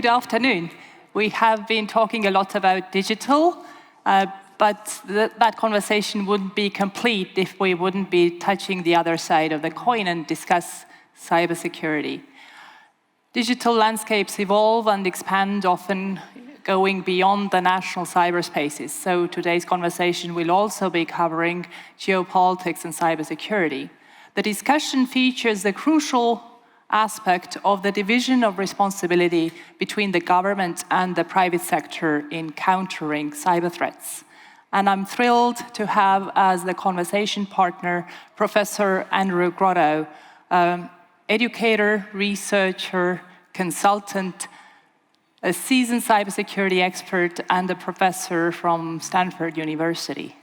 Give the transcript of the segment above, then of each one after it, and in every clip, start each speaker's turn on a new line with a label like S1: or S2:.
S1: good afternoon. We have been talking a lot about digital, but that conversation wouldn't be complete if we wouldn't be touching the other side of the coin and discuss cybersecurity. Digital landscapes evolve and expand, often going beyond the national cyberspaces. So today's conversation will also be covering geopolitics and cybersecurity. The discussion features the crucial aspect of the division of responsibility between the government and the private sector in countering cyber threats. And I'm thrilled to have as the conversation partner Professor Andrew Grotto, educator, researcher, consultant, a seasoned cybersecurity expert, and a professor from Stanford University.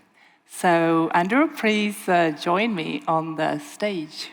S1: So, Andrew, please join me on the stage.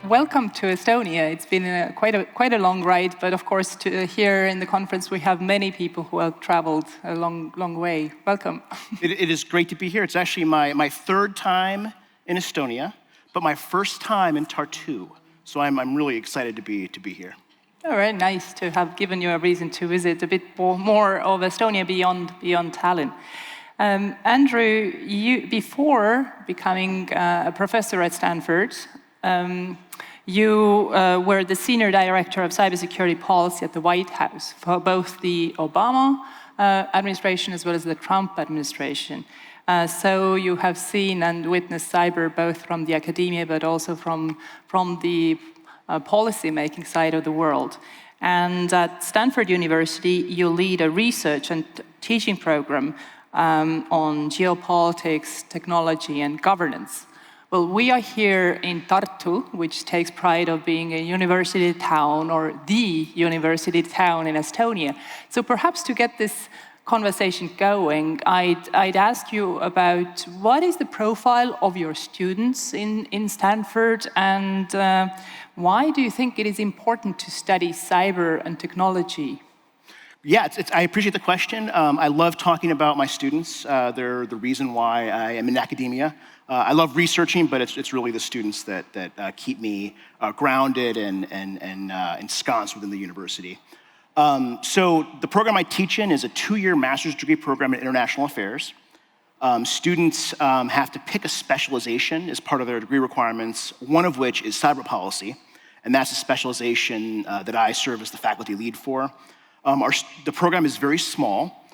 S1: Welcome to Estonia. It's been quite a long ride, but of course, here in the conference, we have many people who have traveled a long way. Welcome.
S2: It is great to be here. It's actually my third time in Estonia, but my first time in Tartu. So I'm really excited to be here.
S1: All right, nice to have given you a reason to visit a bit more of Estonia beyond Tallinn. Andrew, you, before becoming a professor at Stanford, you were the Senior Director of Cybersecurity Policy at the White House for both the Obama administration as well as the Trump administration. So you have seen and witnessed cyber both from the academia but also from the policy-making side of the world. And at Stanford University, you lead a research and teaching program on geopolitics, technology, and governance. Well, we are here in Tartu, which takes pride of being a university town or the university town in Estonia. So perhaps to get this conversation going, I'd ask you about what is the profile of your students in Stanford, and why do you think it is important to study cyber and technology?
S2: Yeah, I appreciate the question. I love talking about my students. They're the reason why I am in academia. I love researching, but it's really the students that keep me grounded and ensconced within the university. So the program I teach in is a 2-year master's degree program in international affairs. Students have to pick a specialization as part of their degree requirements, one of which is cyber policy, and that's a specialization that I serve as the faculty lead for. The program is very small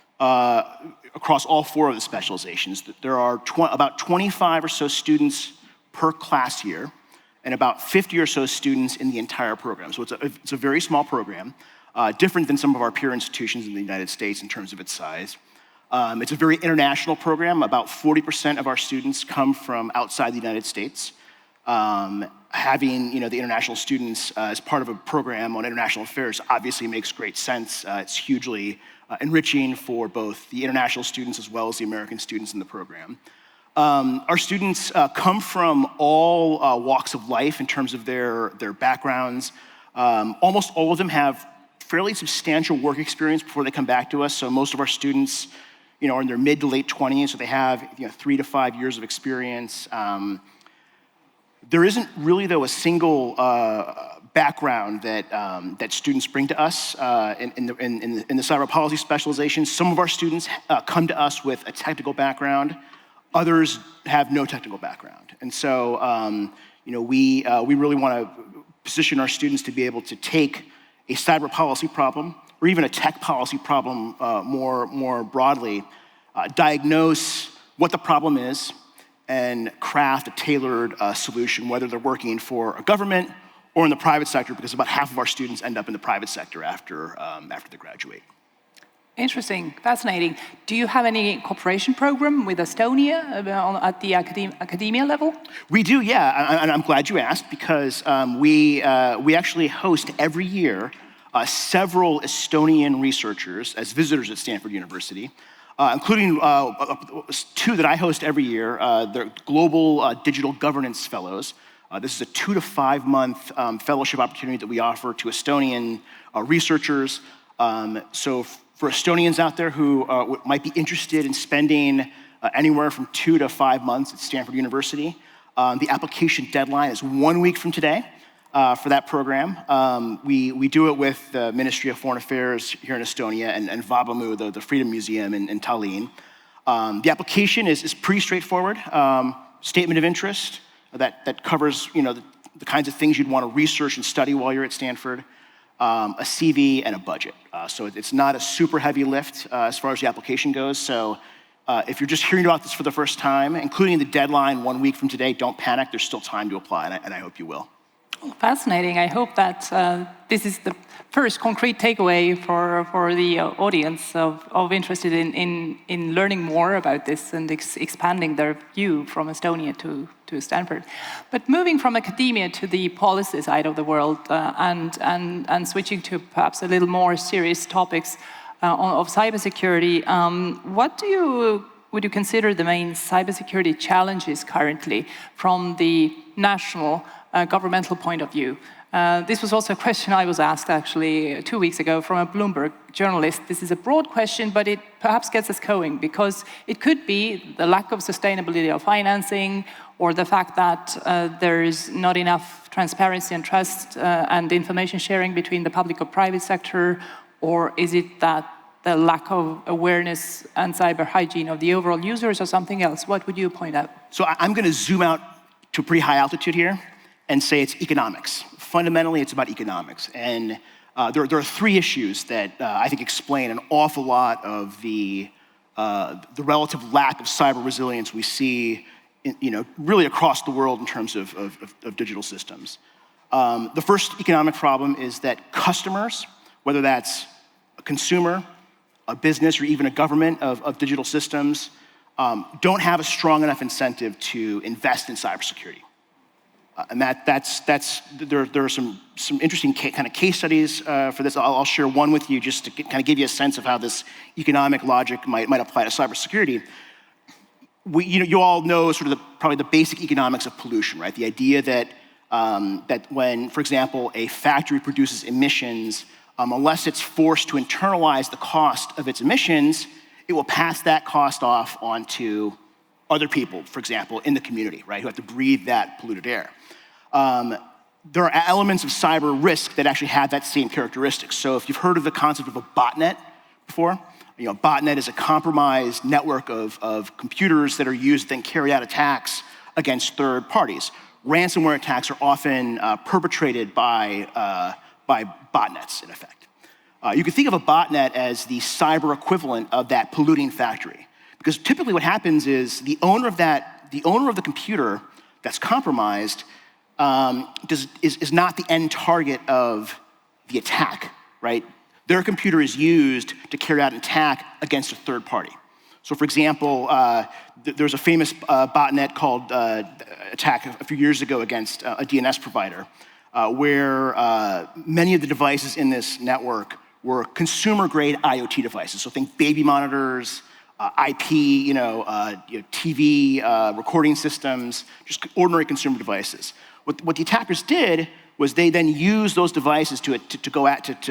S2: across all 4 of the specializations. There are about 25 or so students per class year, and about 50 or so students in the entire program. So it's a very small program, different than some of our peer institutions in the United States in terms of its size. It's a very international program. About 40% of our students come from outside the United States. Having the international students as part of a program on international affairs obviously makes great sense. It's hugely enriching for both the international students as well as the American students in the program. Our students come from all walks of life in terms of their backgrounds. Almost all of them have fairly substantial work experience before they come back to us. So most of our students are in their mid to late 20s, so they have 3 to 5 years of experience. There isn't really, though, a single background that students bring to us in the cyber policy specialization. Some of our students come to us with a technical background. Others have no technical background. And so, we really want to position our students to be able to take a cyber policy problem, or even a tech policy problem more broadly, diagnose what the problem is, and craft a tailored solution, whether they're working for a government or in the private sector, because about half of our students end up in the private sector after they graduate.
S1: Interesting, fascinating. Do you have any cooperation program with Estonia at the academia level?
S2: We do, yeah, and I'm glad you asked, because we actually host every year several Estonian researchers as visitors at Stanford University. including two that I host every year. They're Global Digital Governance Fellows. This is a 2 to 5 month fellowship opportunity that we offer to Estonian researchers. So for Estonians out there who might be interested in spending anywhere from 2 to 5 months at Stanford University, the application deadline is 1 week from today for that program. We do it with the Ministry of Foreign Affairs here in Estonia and Vabamu, the Freedom Museum in Tallinn. The application is pretty straightforward. Statement of interest that covers the kinds of things you'd want to research and study while you're at Stanford, a CV, and a budget. So it's not a super heavy lift as far as the application goes. So if you're just hearing about this for the first time, including the deadline 1 week from today, don't panic. There's still time to apply, and I hope you will.
S1: Fascinating. I hope that this is the first concrete takeaway for the audience of interested in learning more about this and expanding their view from Estonia to Stanford. But moving from academia to the policy side of the world and switching to perhaps a little more serious topics of cybersecurity, what would you consider the main cybersecurity challenges currently from the national governmental point of view? This was also a question I was asked actually 2 weeks ago from a Bloomberg journalist. This is a broad question, but it perhaps gets us going because it could be the lack of sustainability of financing or the fact that there is not enough transparency and trust and information sharing between the public or private sector, or is it that the lack of awareness and cyber hygiene of the overall users or something else? What would you point out?
S2: So I'm going to zoom out to a pretty high altitude here and say it's economics. Fundamentally, it's about economics. And there are 3 issues that I think explain an awful lot of the relative lack of cyber resilience we see really across the world in terms of digital systems. The first economic problem is that customers, whether that's a consumer, a business, or even a government of digital systems, don't have a strong enough incentive to invest in cybersecurity. And there are some interesting kind of case studies for this. I'll share one with you just to kind of give you a sense of how this economic logic might apply to cybersecurity. You all know sort of probably the basic economics of pollution, right? The idea that when, for example, a factory produces emissions, unless it's forced to internalize the cost of its emissions, it will pass that cost off onto other people, for example, in the community, right, who have to breathe that polluted air. There are elements of cyber risk that actually have that same characteristic. So if you've heard of the concept of a botnet before, a botnet is a compromised network of computers that are used to then carry out attacks against third parties. Ransomware attacks are often perpetrated by botnets, in effect. You can think of a botnet as the cyber equivalent of that polluting factory. Because typically what happens is the owner of the computer that's compromised is not the end target of the attack, right? Their computer is used to carry out an attack against a third party. So for example, there's a famous botnet called attack a few years ago against a DNS provider, where many of the devices in this network were consumer-grade IoT devices. So think baby monitors, IP, TV, recording systems, just ordinary consumer devices. What the attackers did was they then used those devices to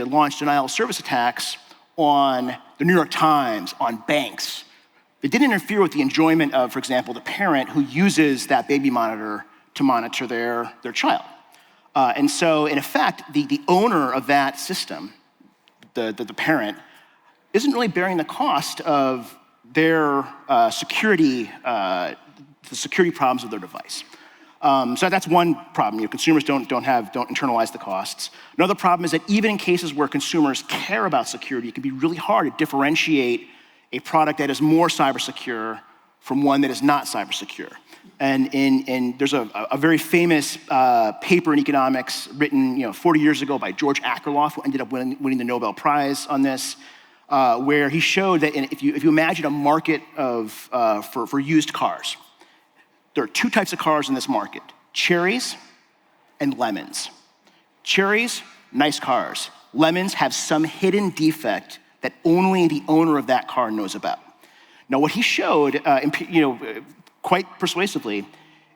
S2: launch denial of service attacks on the New York Times, on banks. They didn't interfere with the enjoyment of, for example, the parent who uses that baby monitor to monitor their child. And so, in effect, the owner of that system, the parent, isn't really bearing the cost of their security, the security problems of their device. So that's one problem. Consumers don't internalize the costs. Another problem is that even in cases where consumers care about security, it can be really hard to differentiate a product that is more cyber secure from one that is not cyber secure. And there's a very famous paper in economics written 40 years ago by George Akerlof, who ended up winning the Nobel Prize on this, where he showed that if you imagine a market for used cars, there are 2 types of cars in this market: cherries and lemons. Cherries, nice cars. Lemons have some hidden defect that only the owner of that car knows about. Now, what he showed, quite persuasively,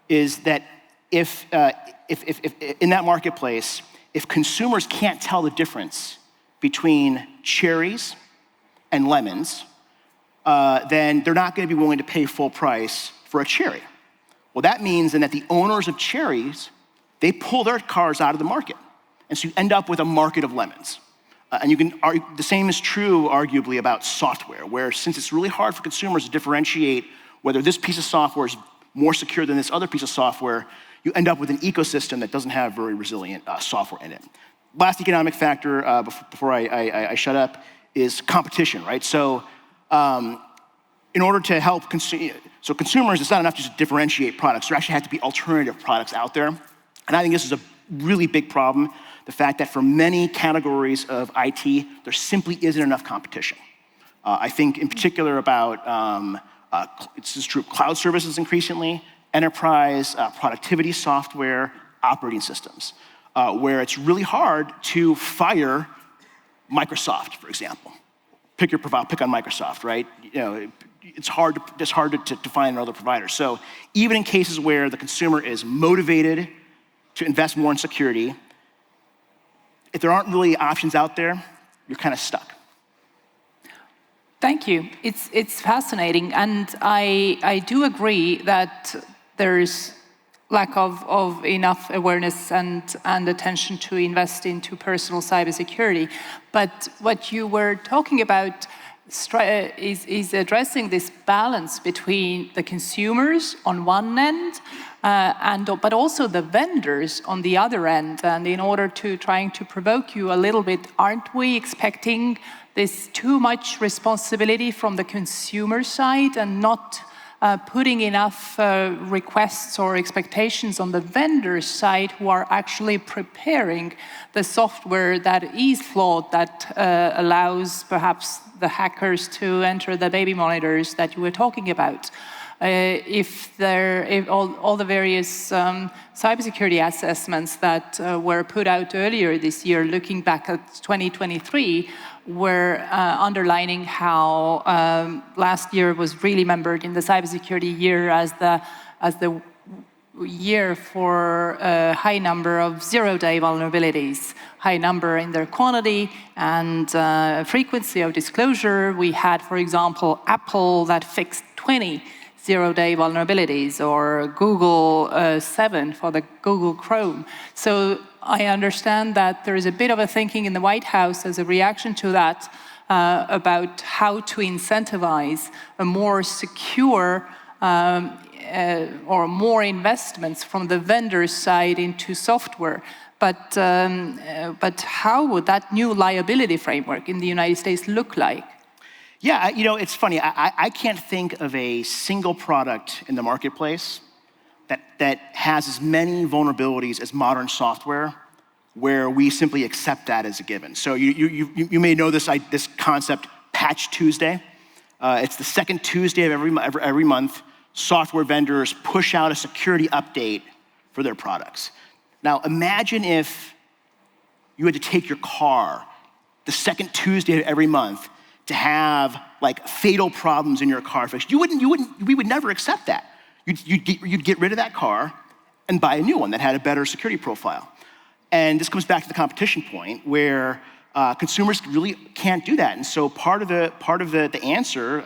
S2: is that if in that marketplace, if consumers can't tell the difference between cherries and lemons, then they're not going to be willing to pay full price for a cherry. Well, that means then that the owners of cherries, they pull their cars out of the market. And so you end up with a market of lemons. And you can argue, the same is true, arguably, about software, where since it's really hard for consumers to differentiate whether this piece of software is more secure than this other piece of software, you end up with an ecosystem that doesn't have very resilient software in it. Last economic factor, before I shut up, is competition, right? So in order to help consumers, it's not enough just to differentiate products. There actually have to be alternative products out there. And I think this is a really big problem, the fact that for many categories of IT, there simply isn't enough competition. I think in particular about, this is true of cloud services increasingly, enterprise productivity software, operating systems, where it's really hard to fire Microsoft, for example. Pick on Microsoft, right? It's hard to find another provider. So even in cases where the consumer is motivated to invest more in security, if there aren't really options out there, you're kind of stuck.
S1: Thank you. It's fascinating, and I do agree that there's lack of enough awareness and attention to invest into personal cybersecurity. But what you were talking about is addressing this balance between the consumers on one end, but also the vendors on the other end. And in order to trying to provoke you a little bit, aren't we expecting this too much responsibility from the consumer side and not putting enough requests or expectations on the vendor side who are actually preparing the software that is flawed, that allows perhaps the hackers to enter the baby monitors that you were talking about? If all the various cybersecurity assessments that were put out earlier this year, looking back at 2023, were underlining how last year was really remembered in the cybersecurity year as the year for a high number of zero-day vulnerabilities, high number in their quantity and frequency of disclosure. We had, for example, Apple that fixed 20 zero-day vulnerabilities, or Google 7 for the Google Chrome. So I understand that there is a bit of a thinking in the White House as a reaction to that about how to incentivize a more secure or more investments from the vendor side into software. But how would that new liability framework in the United States look like?
S2: Yeah, it's funny. I can't think of a single product in the marketplace that has as many vulnerabilities as modern software, where we simply accept that as a given. So you may know this concept, Patch Tuesday. It's the second Tuesday of every month. Software vendors push out a security update for their products. Now imagine if you had to take your car the second Tuesday of every month to have like fatal problems in your car fixed. We would never accept that. You'd get rid of that car and buy a new one that had a better security profile. And this comes back to the competition point, where consumers really can't do that. And so part of the answer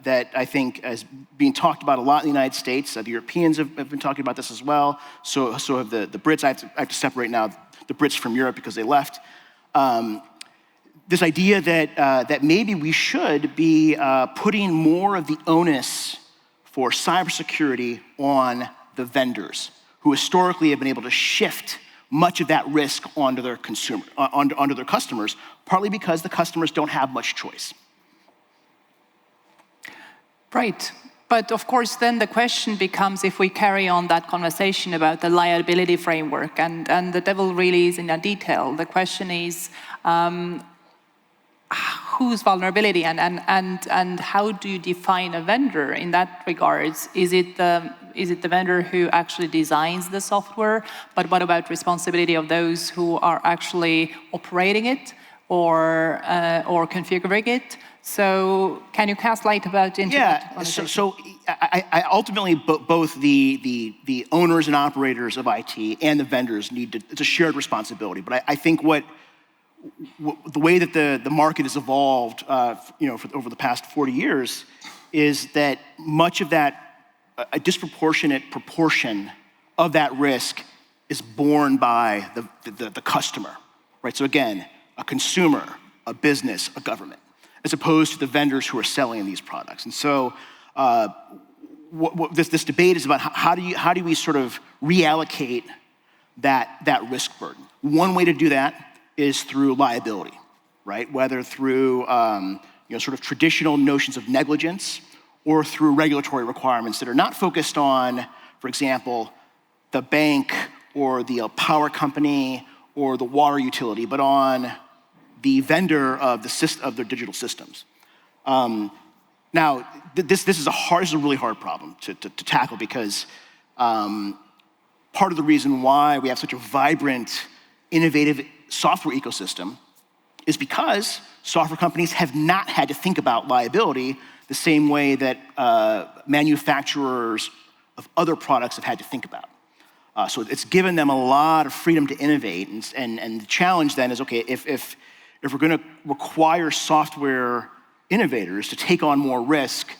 S2: that I think is being talked about a lot in the United States, the Europeans have been talking about this as well. So have the Brits. I have to separate now the Brits from Europe because they left. This idea that maybe we should be putting more of the onus for cybersecurity on the vendors, who historically have been able to shift much of that risk onto their onto their customers, partly because the customers don't have much choice.
S1: Right. But of course, then the question becomes, if we carry on that conversation about the liability framework, and the devil really is in the detail. The question is, whose vulnerability and how do you define a vendor in that regards? Is it the vendor who actually designs the software? But what about responsibility of those who are actually operating it? or configuring it. So can you cast light into that conversation?
S2: So I ultimately, both the owners and operators of IT and the vendors it's a shared responsibility. But I think the way that the market has evolved, over the past 40 years, is that much of that, a disproportionate proportion of that risk is borne by the customer, right? So again, a consumer, a business, a government, as opposed to the vendors who are selling these products. And so this debate is about how do we sort of reallocate that risk burden. One way to do that is through liability, right? Whether through sort of traditional notions of negligence or through regulatory requirements that are not focused on, for example, the bank or the power company or the water utility, but on the vendor of their digital systems. Now, this is a really hard problem to tackle, because part of the reason why we have such a vibrant, innovative software ecosystem is because software companies have not had to think about liability the same way that manufacturers of other products have had to think about. So it's given them a lot of freedom to innovate, and the challenge then is, okay, if we're going to require software innovators to take on more risk,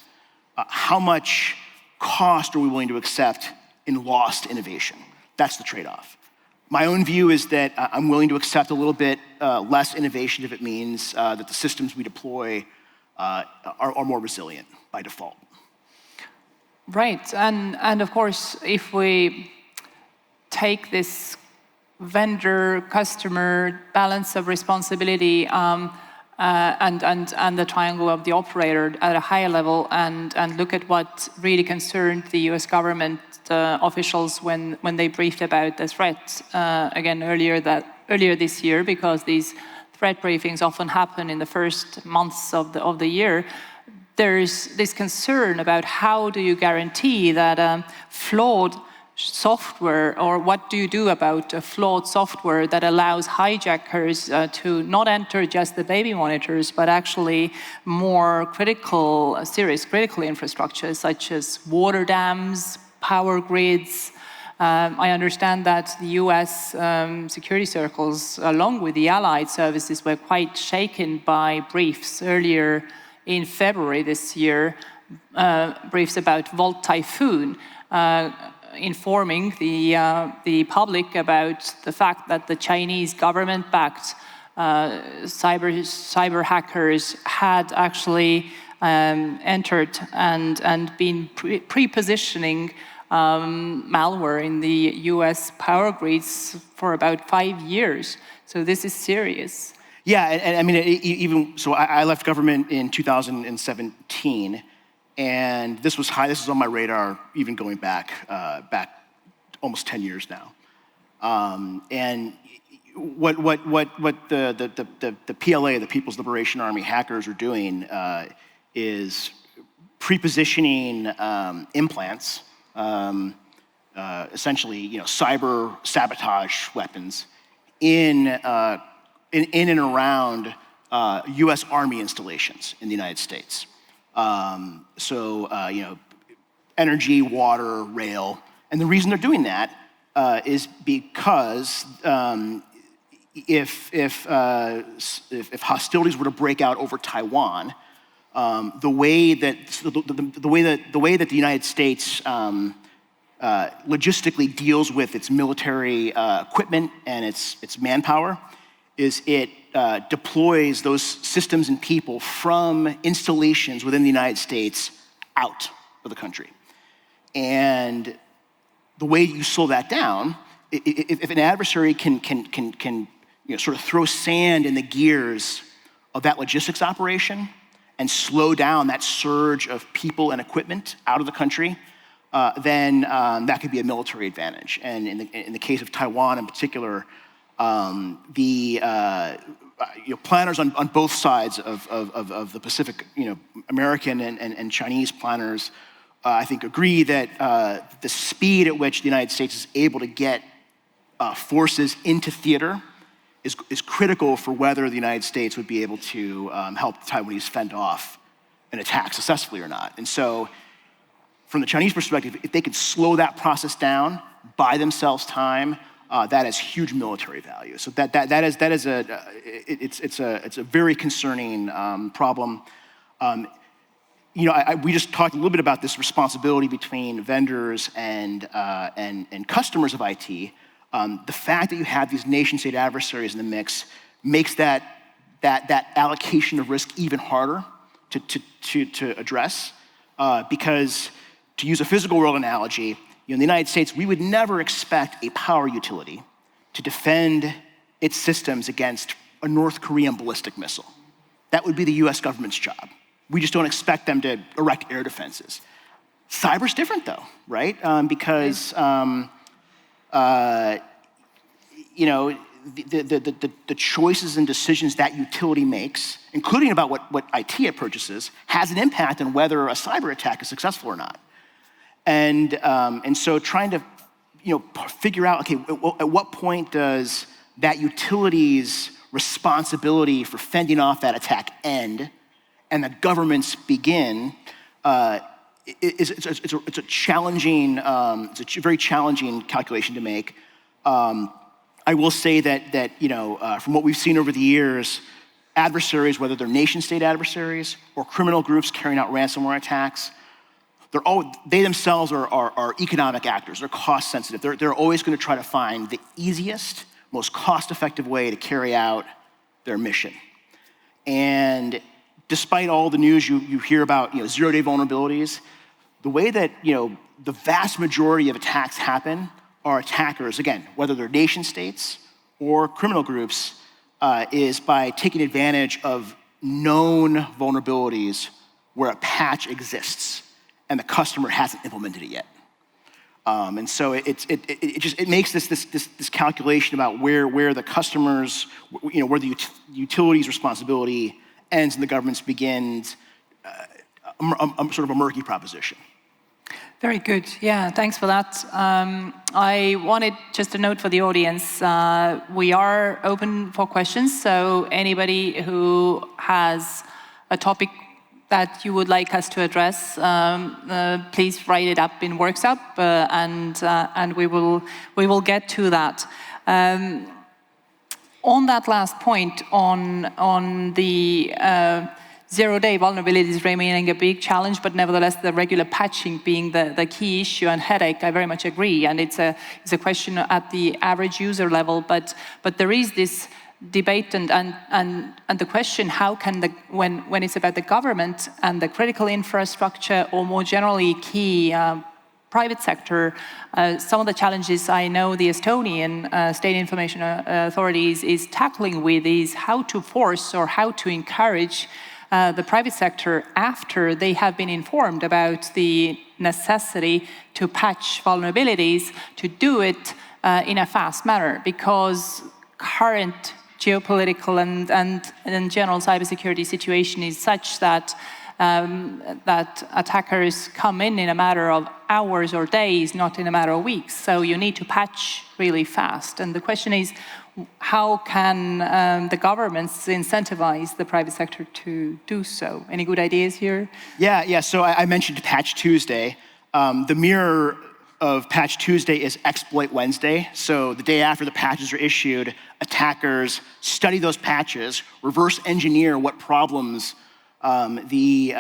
S2: how much cost are we willing to accept in lost innovation? That's the trade-off. My own view is that I'm willing to accept a little bit less innovation if it means that the systems we deploy are more resilient by default.
S1: Right, and of course, if we take this vendor-customer balance of responsibility and the triangle of the operator at a higher level, and look at what really concerned the US government officials when they briefed about the threat again earlier this year, because these threat briefings often happen in the first months of the year. There's this concern about how do you guarantee that flawed software, or what do you do about a flawed software that allows hijackers to not enter just the baby monitors, but actually more serious critical infrastructure, such as water dams, power grids. I understand that the US security circles, along with the allied services, were quite shaken by briefs earlier in February this year, briefs about Volt Typhoon, informing the public about the fact that the Chinese government-backed cyber hackers had actually entered and been pre-positioning malware in the US power grids for about 5 years. So this is serious.
S2: Yeah, and I mean, even so, I left government in 2017. And this was high. This is on my radar, even going back almost 10 years now. And what the PLA, the People's Liberation Army hackers, are doing is pre-positioning implants, essentially, cyber sabotage weapons in and around U.S. Army installations in the United States. Energy, water, rail. And the reason they're doing that is because if hostilities were to break out over Taiwan, the way that the United States logistically deals with its military equipment and its manpower is it deploys those systems and people from installations within the United States out of the country. And the way you slow that down, if an adversary can sort of throw sand in the gears of that logistics operation and slow down that surge of people and equipment out of the country, then that could be a military advantage. And in the case of Taiwan in particular, planners on both sides of the Pacific, American and Chinese planners, I think agree that the speed at which the United States is able to get forces into theater is critical for whether the United States would be able to help the Taiwanese fend off an attack successfully or not. And so from the Chinese perspective, if they could slow that process down, buy themselves time, that has huge military value. So it's a very concerning problem. We just talked a little bit about this responsibility between vendors and customers of IT. The fact that you have these nation-state adversaries in the mix makes that allocation of risk even harder to address, because to use a physical world analogy, in the United States, we would never expect a power utility to defend its systems against a North Korean ballistic missile. That would be the US government's job. We just don't expect them to erect air defenses. Cyber's different though, right? Because the choices and decisions that utility makes, including about what IT it purchases, has an impact on whether a cyber attack is successful or not. And so trying to figure out, okay, at what point does that utility's responsibility for fending off that attack end and the governments begin, it's a challenging, it's a very challenging calculation to make. I will say that from what we've seen over the years, adversaries, whether they're nation-state adversaries or criminal groups carrying out ransomware attacks, they themselves are economic actors. They're cost sensitive. They're always going to try to find the easiest, most cost-effective way to carry out their mission. And despite all the news you hear about zero-day vulnerabilities, the way that the vast majority of attacks happen are attackers, again, whether they're nation states or criminal groups, is by taking advantage of known vulnerabilities where a patch exists and the customer hasn't implemented it yet. And so it makes this calculation about where the customers, where the utility's responsibility ends and the government's begins, sort of a murky proposition.
S1: Very good. Yeah, thanks for that. I wanted just a note for the audience. We are open for questions, so anybody who has a topic that you would like us to address, please write it up in Worksup, and we will get to that. On that last point, on the zero-day vulnerabilities remaining a big challenge, but nevertheless the regular patching being the key issue and headache, I very much agree. And it's a question at the average user level, but there is this debate and the question: how can when it's about the government and the critical infrastructure, or more generally key private sector, some of the challenges I know the Estonian State Information Authority is tackling with is how to force or how to encourage the private sector, after they have been informed about the necessity to patch vulnerabilities, to do it in a fast manner, because current geopolitical and general cybersecurity situation is such that that attackers come in a matter of hours or days, not in a matter of weeks. So you need to patch really fast. And the question is, how can the governments incentivize the private sector to do so? Any good ideas here?
S2: Yeah. So I mentioned Patch Tuesday. The mirror of Patch Tuesday is Exploit Wednesday. So the day after the patches are issued, attackers study those patches, reverse engineer what problems the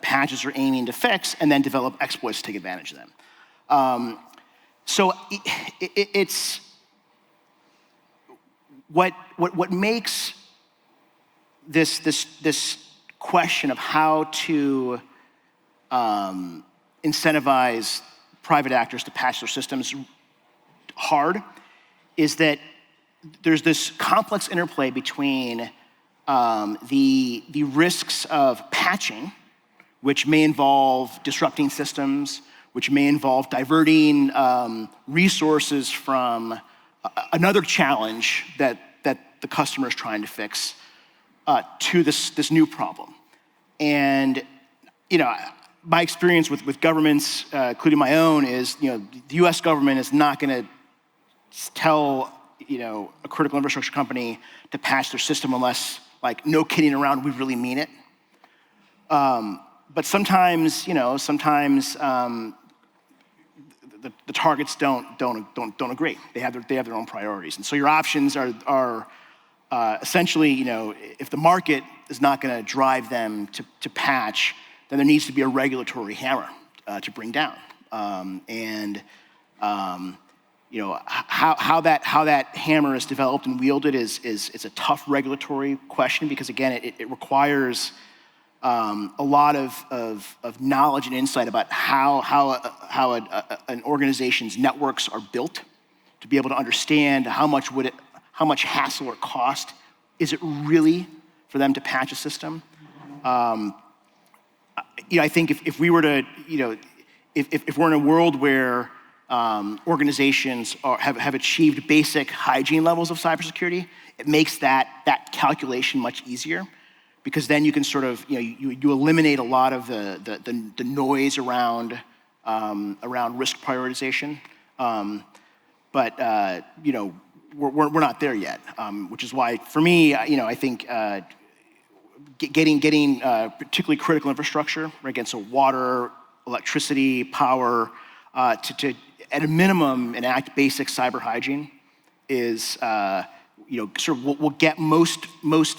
S2: patches are aiming to fix, and then develop exploits to take advantage of them. So it's what makes this question of how to incentivize private actors to patch their systems hard is that there's this complex interplay between the risks of patching, which may involve disrupting systems, which may involve diverting resources from another challenge that the customer is trying to fix, to this new problem. And my experience with governments, including my own, is the U.S. government is not going to tell a critical infrastructure company to patch their system unless, like, no kidding around, we really mean it. But sometimes, the targets don't agree. They have their own priorities, and so your options are essentially, if the market is not going to drive them to patch, then there needs to be a regulatory hammer to bring down. How that hammer is developed and wielded is a tough regulatory question, because again, it requires a lot of knowledge and insight about how an organization's networks are built, to be able to understand how much hassle or cost is it really for them to patch a system. I think if we were to, if we're in a world where organizations have achieved basic hygiene levels of cybersecurity, it makes that calculation much easier, because then you can sort of, you eliminate a lot of the noise around risk prioritization. But we're not there yet, which is why, for me, I think getting particularly critical infrastructure, right, again, so water, electricity, power, to at a minimum enact basic cyber hygiene is, sort of will get most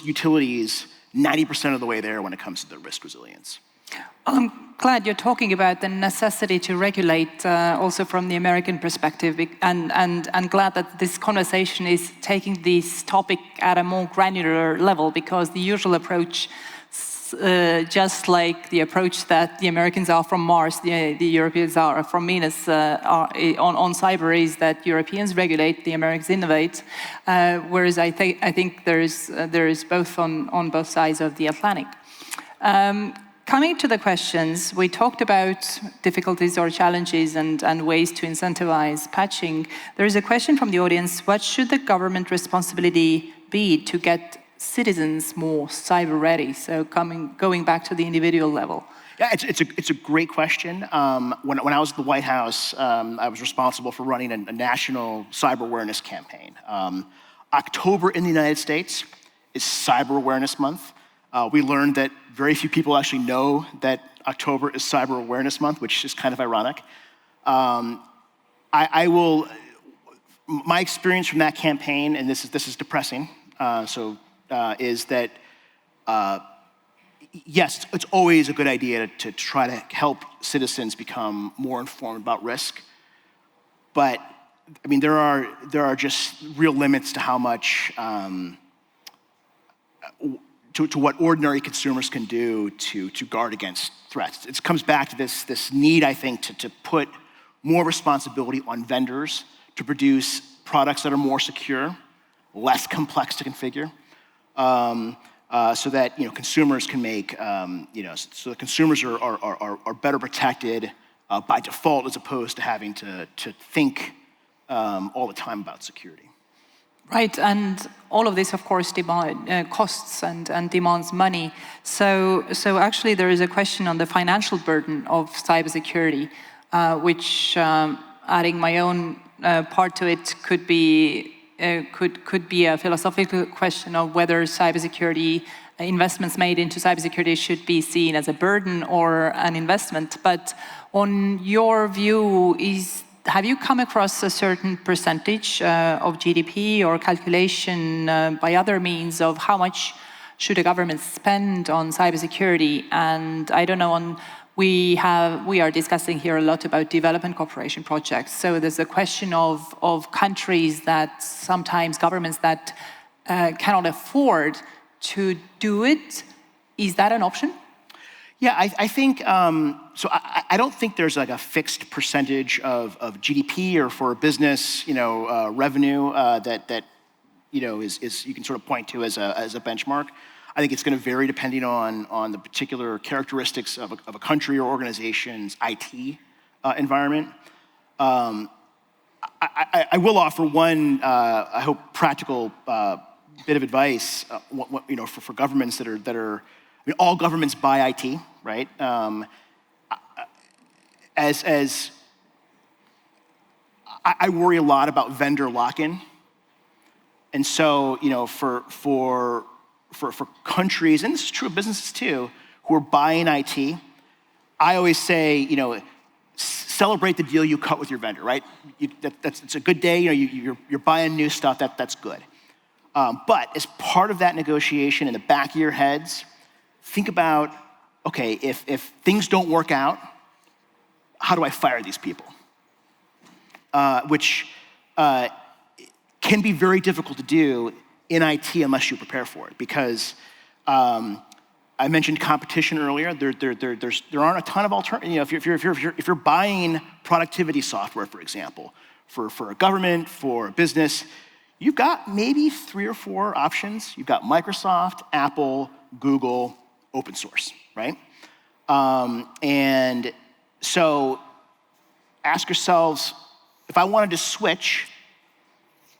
S2: utilities 90% of the way there when it comes to the risk resilience.
S1: I'm glad you're talking about the necessity to regulate also from the American perspective, and glad that this conversation is taking this topic at a more granular level, because the usual approach, just like the approach that the Americans are from Mars, the Europeans are from Venus on cyber, is that Europeans regulate, the Americans innovate, whereas I think there is both on both sides of the Atlantic. Coming to the questions, we talked about difficulties or challenges and ways to incentivize patching. There is a question from the audience: what should the government responsibility be to get citizens more cyber ready? So going back to the individual level.
S2: Yeah, it's a great question. When I was at the White House, I was responsible for running a national cyber awareness campaign. October in the United States is Cyber Awareness Month. We learned that very few people actually know that October is Cyber Awareness Month, which is kind of ironic. My experience from that campaign, and this is depressing, is that yes, it's always a good idea to try to help citizens become more informed about risk, but I mean there are just real limits to how much to what ordinary consumers can do to guard against threats. It comes back to this need, I think, to put more responsibility on vendors to produce products that are more secure, less complex to configure, so that consumers can make so that consumers are better protected by default, as opposed to having to think all the time about security.
S1: Right, and all of this, of course, costs and demands money. So actually, there is a question on the financial burden of cybersecurity, which, adding my own part to it, could be a philosophical question of whether cybersecurity investments made into cybersecurity should be seen as a burden or an investment. But on your view, have you come across a certain percentage of GDP or calculation by other means of how much should a government spend on cybersecurity? And I don't know, we are discussing here a lot about development cooperation projects. So there's a question of countries that sometimes governments that cannot afford to do it. Is that an option?
S2: Yeah, I think, so I don't think there's like a fixed percentage of GDP or for a business, revenue that is you can sort of point to as a benchmark. I think it's going to vary depending on the particular characteristics of a country or organization's IT environment. I will offer one, I hope, practical bit of advice, for governments that are. I mean, all governments buy IT, right? I worry a lot about vendor lock-in. And so, for countries, and this is true of businesses too, who are buying IT, I always say, celebrate the deal you cut with your vendor, right? It's a good day, you're buying new stuff, that's good. But as part of that negotiation in the back of your heads, think about, okay, if things don't work out, how do I fire these people? Which can be very difficult to do in IT unless you prepare for it, because I mentioned competition earlier. There aren't a ton of alternatives. If you're buying productivity software, for example, for a government, for a business, you've got maybe 3 or 4 options. You've got Microsoft, Apple, Google, open source, right? And so ask yourselves, if I wanted to switch,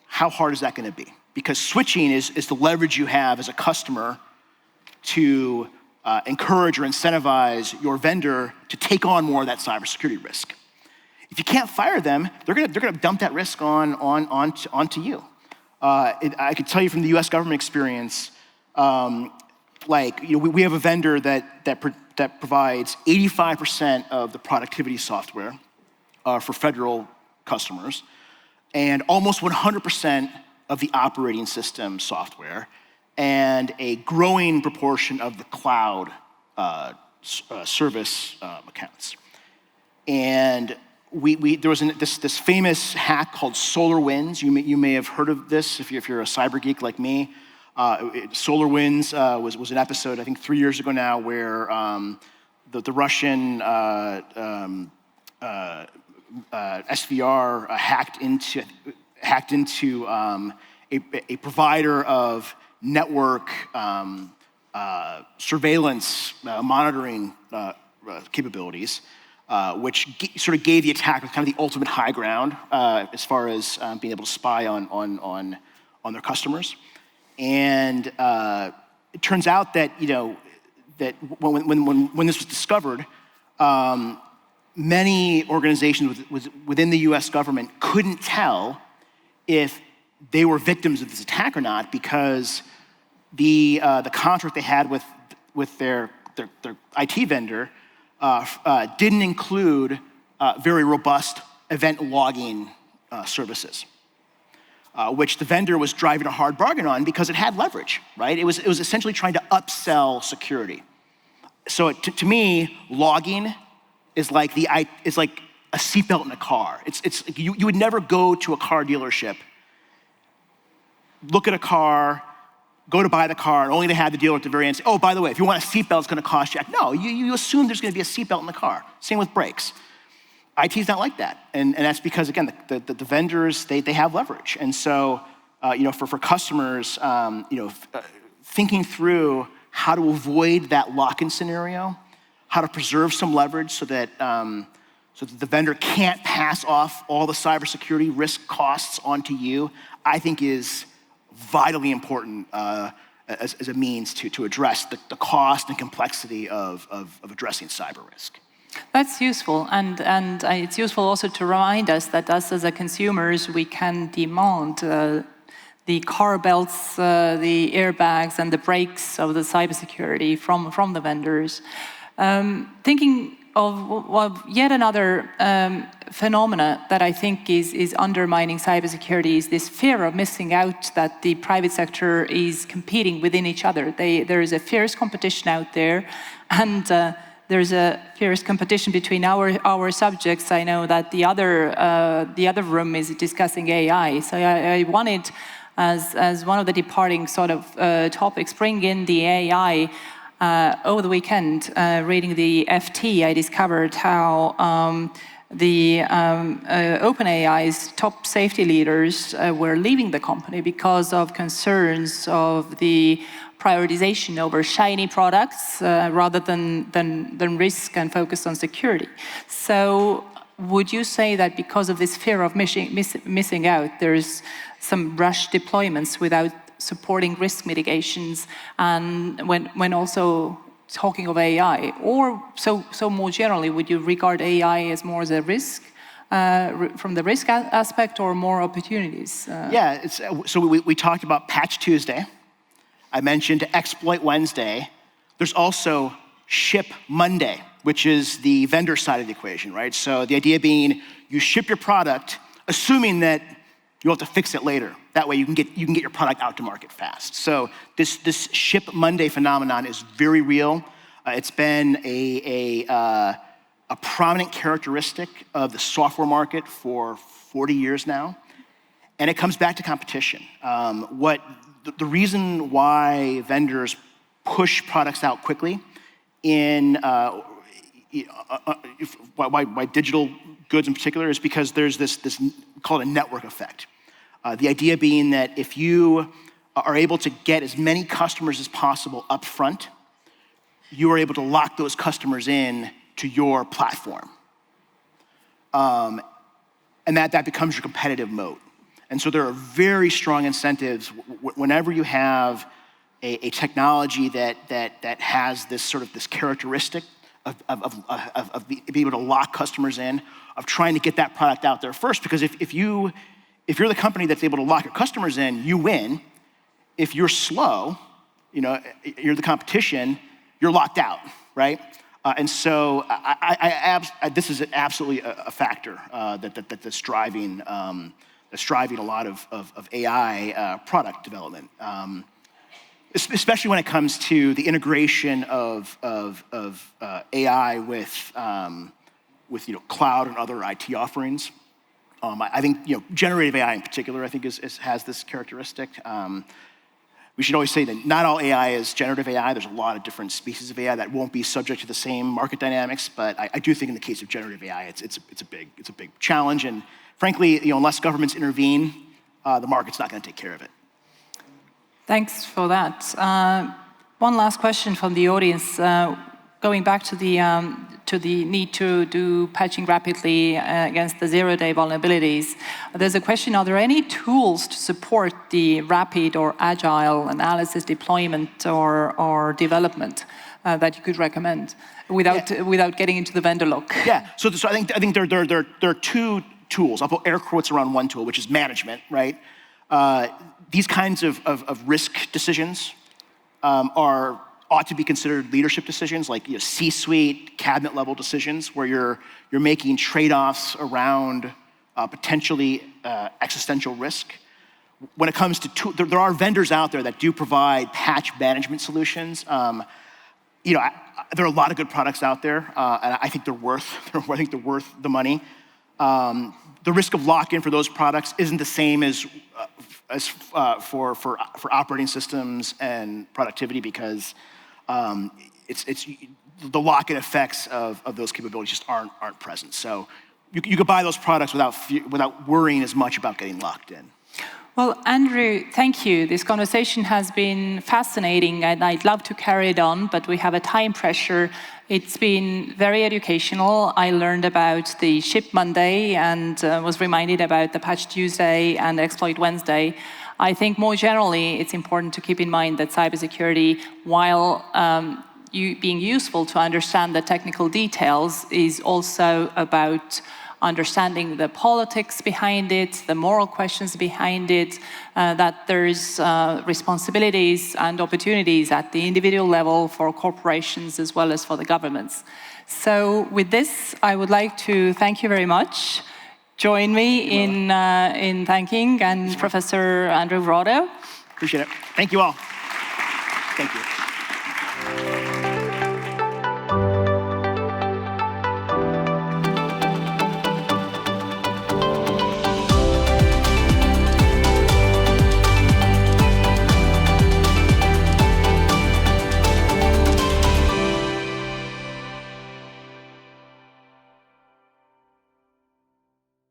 S2: how hard is that going to be? Because switching is the leverage you have as a customer to encourage or incentivize your vendor to take on more of that cybersecurity risk. If you can't fire them, they're gonna dump that risk onto you. I could tell you from the U.S. government experience, we have a vendor that provides 85% of the productivity software for federal customers, and almost 100% of the operating system software, and a growing proportion of the cloud service accounts. And there was this famous hack called SolarWinds. You may have heard of this if you're a cyber geek like me. SolarWinds was an episode, I think 3 years ago now, where the Russian SVR hacked into a provider of network surveillance monitoring capabilities, which sort of gave the attacker kind of the ultimate high ground as far as being able to spy on their customers. And it turns out that that when this was discovered, many organizations within the U.S. government couldn't tell if they were victims of this attack or not, because the contract they had with their IT vendor didn't include very robust event logging services, which the vendor was driving a hard bargain on because it had leverage, right? It was essentially trying to upsell security. So to me, logging is like a seatbelt in a car. You would never go to a car dealership, look at a car, go to buy the car, and only to have the dealer at the very end say, oh, by the way, if you want a seatbelt, it's going to cost you. No, you assume there's going to be a seatbelt in the car. Same with brakes. IT's not like that, and that's because, again, the vendors, they have leverage. And so, for customers, thinking through how to avoid that lock-in scenario, how to preserve some leverage so that the vendor can't pass off all the cybersecurity risk costs onto you, I think is vitally important as a means to address the cost and complexity of addressing cyber risk.
S1: That's useful, and it's useful also to remind us that us as consumers, we can demand the car belts, the airbags, and the brakes of the cybersecurity from the vendors. Thinking of yet another phenomena that I think is undermining cybersecurity is this fear of missing out, that the private sector is competing within each other. There is a fierce competition out there, and there's a fierce competition between our subjects. I know that the other room is discussing AI, so I wanted, as one of the departing sort of topics, bring in the AI. Over the weekend, reading the FT, I discovered how the OpenAI's top safety leaders were leaving the company because of concerns of the prioritization over shiny products rather than risk and focus on security. So would you say that because of this fear of missing out, there's some rush deployments without supporting risk mitigations, and when also talking of AI, or so more generally, would you regard AI as more as a risk from the risk aspect, or more opportunities?
S2: Yeah, so we talked about Patch Tuesday. I mentioned Exploit Wednesday. There's also Ship Monday, which is the vendor side of the equation, right? So the idea being you ship your product, assuming that you'll have to fix it later. That way you can get your product out to market fast. So this Ship Monday phenomenon is very real. It's been a prominent characteristic of the software market for 40 years now. And it comes back to competition. The reason why vendors push products out quickly why digital goods in particular is because there's this called a network effect. The idea being that if you are able to get as many customers as possible up front, you are able to lock those customers in to your platform. And that becomes your competitive moat. And so there are very strong incentives whenever you have a technology that has this characteristic of being able to lock customers in, of trying to get that product out there first. Because if you're the company that's able to lock your customers in, you win. If you're slow, you're the competition, you're locked out, right? And so this is absolutely a factor that's driving a lot of AI product development, especially when it comes to the integration of AI with cloud and other IT offerings. I think generative AI in particular, I think has this characteristic. We should always say that not all AI is generative AI. There's a lot of different species of AI that won't be subject to the same market dynamics. But I do think in the case of generative AI, it's a big challenge. And frankly, unless governments intervene, the market's not going to take care of it.
S1: Thanks for that. One last question from the audience. Going back to the need to do patching rapidly against the zero-day vulnerabilities, there's a question: are there any tools to support the rapid or agile analysis, deployment, or development that you could recommend without getting into the vendor lock?
S2: Yeah. So I think there are two tools. I'll put air quotes around one tool, which is management, right? These kinds of risk decisions ought to be considered leadership decisions, like C-suite, cabinet-level decisions, where you're making trade-offs around potentially existential risk. When it comes to there are vendors out there that do provide patch management solutions. There are a lot of good products out there, and I think they're worth the money. The risk of lock-in for those products isn't the same as for operating systems and productivity, because it's the lock-in effects of those capabilities just aren't present. So you could buy those products without worrying as much about getting locked in.
S1: Well, Andrew, thank you. This conversation has been fascinating, and I'd love to carry it on, but we have a time pressure. It's been very educational. I learned about the Ship Monday and was reminded about the Patch Tuesday and Exploit Wednesday. I think more generally, it's important to keep in mind that cybersecurity, while being useful to understand the technical details, is also about understanding the politics behind it, the moral questions behind it, that there's responsibilities and opportunities at the individual level for corporations as well as for the governments. So with this, I would like to thank you very much. Join me in thanking Professor Andrew Grotto.
S2: Appreciate it. Thank you all. Thank you.